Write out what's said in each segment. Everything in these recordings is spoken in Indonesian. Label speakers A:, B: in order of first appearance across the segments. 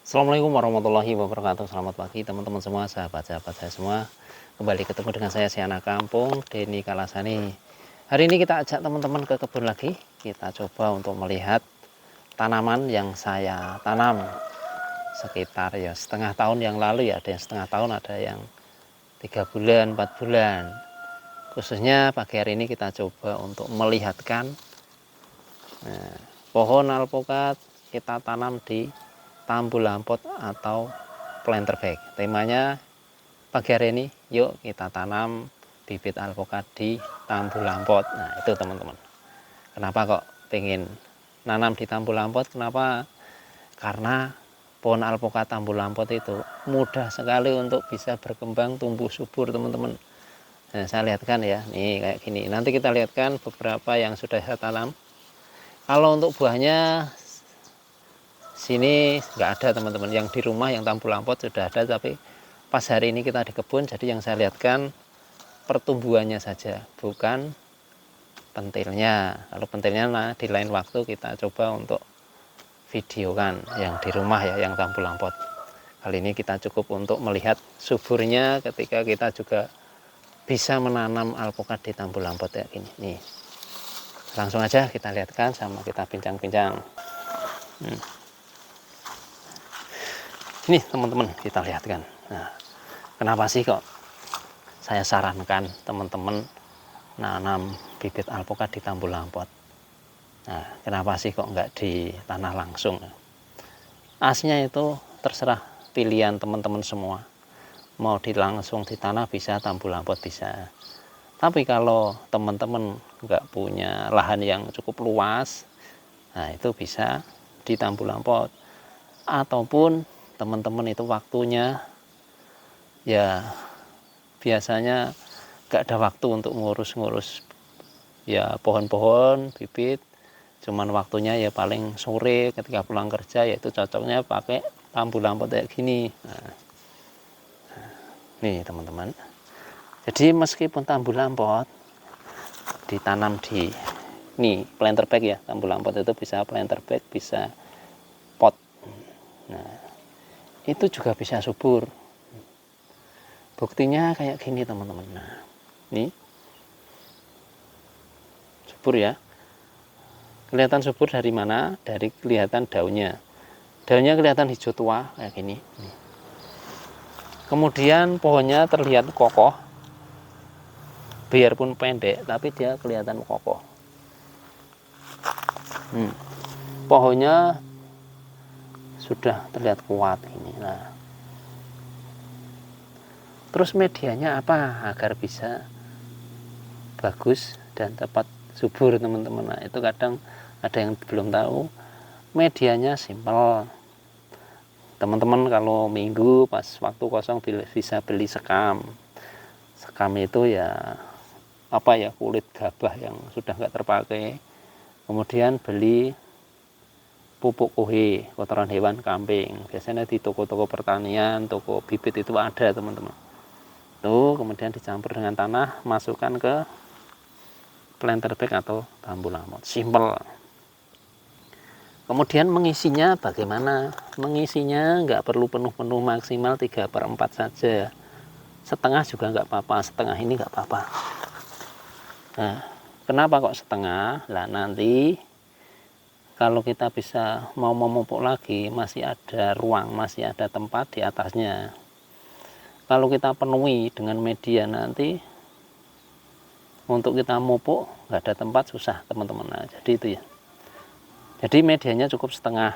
A: Assalamualaikum warahmatullahi wabarakatuh. Selamat pagi teman-teman semua, sahabat-sahabat saya semua. Kembali ketemu dengan saya si anak kampung Denny Kalasani. Hari ini kita ajak teman-teman ke kebun lagi. Kita coba untuk melihat tanaman yang saya tanam sekitar ya setengah tahun yang lalu ya. Ada yang setengah tahun, ada yang 3 bulan, 4 bulan. Khususnya pagi hari ini kita coba untuk melihatkan pohon alpukat kita tanam di tambul lampot atau planter bag. Temanya pagi hari ini, yuk kita tanam bibit alpukat di tambul lampot. Nah itu teman-teman, kenapa kok pengen nanam di tambul lampot? Kenapa? Karena pohon alpukat tambul lampot itu mudah sekali untuk bisa berkembang tumbuh subur teman-teman. Nah, saya lihatkan ya, nih kayak gini. Nanti kita lihatkan beberapa yang sudah saya tanam. Kalau untuk buahnya sini nggak ada teman-teman, yang di rumah yang tambul lampot sudah ada, tapi pas hari ini kita di kebun, jadi yang saya lihatkan pertumbuhannya saja, bukan pentilnya. Kalau pentilnya nah, di lain waktu kita coba untuk videokan yang di rumah ya, yang tambul lampot. Kali ini kita cukup untuk melihat suburnya ketika kita juga bisa menanam alpukat di tambul lampot ya gini. Nih, langsung aja kita lihatkan sama kita bincang-bincang. Ini teman-teman kita lihatkan. Nah, kenapa sih kok saya sarankan teman-teman nanam bibit alpukat di tambul lampot? Nah, kenapa sih kok nggak di tanah langsung? Asnya itu terserah pilihan teman-teman semua. Mau di langsung di tanah bisa, tambul lampot bisa. Tapi kalau teman-teman nggak punya lahan yang cukup luas, nah itu bisa di tambul lampot. Ataupun teman-teman itu waktunya ya biasanya gak ada waktu untuk ngurus-ngurus ya pohon-pohon bibit, cuman waktunya ya paling sore ketika pulang kerja, yaitu cocoknya pakai tambul lampot kayak gini. Nah, nih teman-teman, jadi meskipun tambul lampot ditanam di nih planter bag ya, tambul lampot itu bisa planter bag, bisa pot. Nah itu juga bisa subur. Buktinya kayak gini teman-teman. Nah, ini subur ya. Kelihatan subur dari mana? Dari kelihatan daunnya. Daunnya kelihatan hijau tua kayak gini. Kemudian pohonnya terlihat kokoh. Biarpun pendek, tapi dia kelihatan kokoh. Pohonnya sudah terlihat kuat ini. Nah, terus medianya apa agar bisa bagus dan tepat subur teman-teman? Nah, itu kadang ada yang belum tahu. Medianya simpel. Teman-teman kalau minggu pas waktu kosong bisa beli sekam. Sekam itu ya apa ya, kulit gabah yang sudah nggak terpakai. Kemudian beli pupuk kohe, kotoran hewan kambing. Biasanya di toko-toko pertanian, toko bibit itu ada teman-teman. Tuh, kemudian dicampur dengan tanah, masukkan ke planter bag atau tambul lampot. Simple. Kemudian mengisinya bagaimana? Mengisinya nggak perlu penuh-penuh, maksimal 3/4 saja. Setengah juga nggak apa-apa, setengah ini nggak apa-apa. Nah, kenapa kok setengah? Lah nanti kalau kita bisa mau memupuk lagi, masih ada ruang, masih ada tempat di atasnya. Kalau kita penuhi dengan media nanti untuk kita mupuk nggak ada tempat, susah teman-teman. Nah, jadi itu ya. Jadi medianya cukup setengah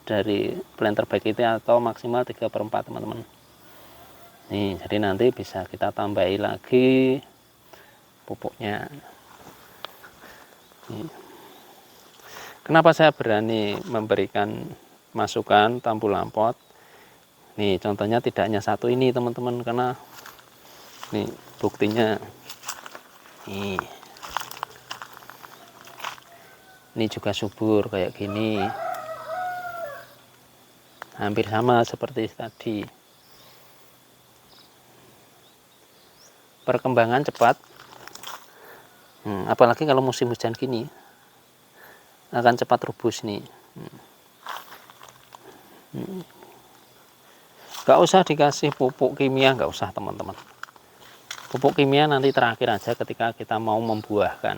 A: dari planter bag itu atau maksimal 3/4 teman-teman. Nih, jadi nanti bisa kita tambahi lagi pupuknya. Nih. Kenapa saya berani memberikan masukan tambul lampot? Nih contohnya tidak hanya satu ini teman-teman, karena nih buktinya ini juga subur kayak gini, hampir sama seperti tadi. Perkembangan cepat, apalagi kalau musim hujan gini akan cepat rubus nih. Nggak usah dikasih pupuk kimia, nggak usah teman-teman. Pupuk kimia nanti terakhir aja ketika kita mau membuahkan,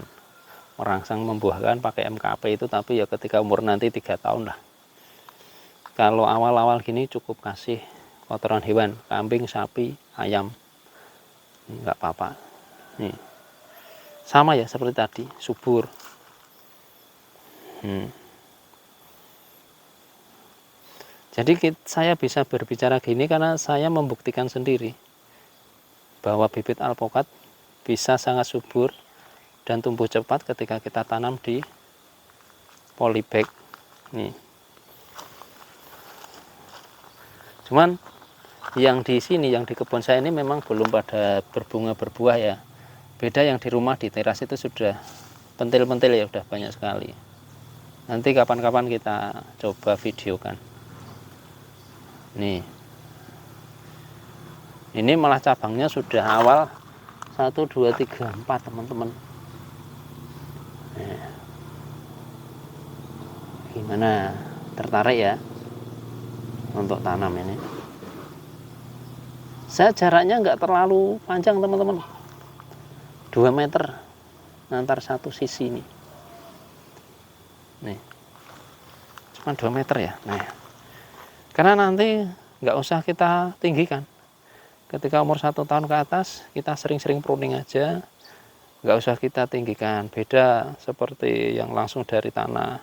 A: merangsang membuahkan pakai MKP itu, tapi ya ketika umur nanti 3 tahun lah. Kalau awal-awal gini cukup kasih kotoran hewan, kambing, sapi, ayam, nggak apa-apa. Nih, sama ya seperti tadi, subur. Jadi saya bisa berbicara gini karena saya membuktikan sendiri bahwa bibit alpokat bisa sangat subur dan tumbuh cepat ketika kita tanam di polybag. Nih. Cuman yang di sini, yang di kebun saya ini memang belum pada berbunga berbuah ya. Beda yang di rumah di teras itu sudah pentil-pentil ya, udah banyak sekali. Nanti kapan-kapan kita coba videokan. Nih. Ini malah cabangnya sudah awal 1, 2, 3, 4 teman-teman. Nah. Gimana? Tertarik ya untuk tanam ini? Saya jaraknya nggak terlalu panjang teman-teman, 2 meter antar satu sisi ini. Nih, cuma 2 meter ya. Nah, karena nanti nggak usah kita tinggikan. Ketika umur 1 tahun ke atas, kita sering-sering pruning aja, nggak usah kita tinggikan. Beda seperti yang langsung dari tanah.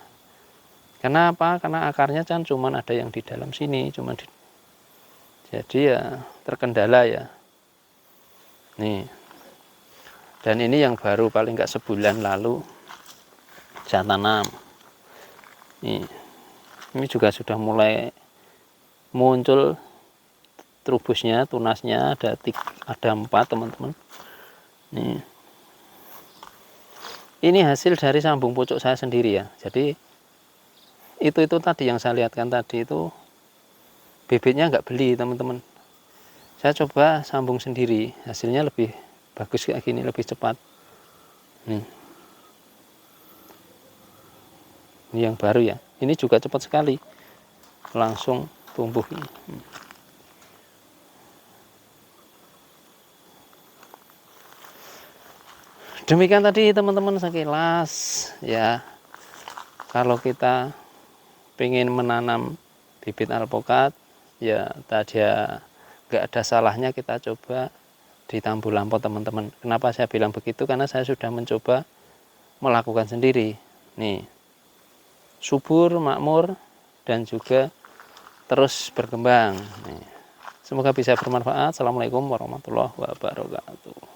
A: Kenapa? Karena akarnya kan cuma ada yang di dalam sini, jadi ya terkendala ya. Nih, dan ini yang baru paling nggak sebulan lalu saya tanam. Ini juga sudah mulai muncul trubusnya, tunasnya ada 4 teman-teman. Nih, ini hasil dari sambung pucuk saya sendiri ya. Jadi itu tadi yang saya lihatkan tadi itu bibitnya nggak beli teman-teman. Saya coba sambung sendiri, hasilnya lebih bagus kayak gini, lebih cepat. Nih. Ini yang baru ya. Ini juga cepat sekali, langsung tumbuh. Demikian tadi teman-teman sekilas ya. Kalau kita pengen menanam bibit alpokat ya tadi ya nggak ada salahnya kita coba di Tambulampo teman-teman. Kenapa saya bilang begitu? Karena saya sudah mencoba melakukan sendiri. Nih, subur, makmur, dan juga terus berkembang. Nih, semoga bisa bermanfaat. Assalamualaikum warahmatullahi wabarakatuh.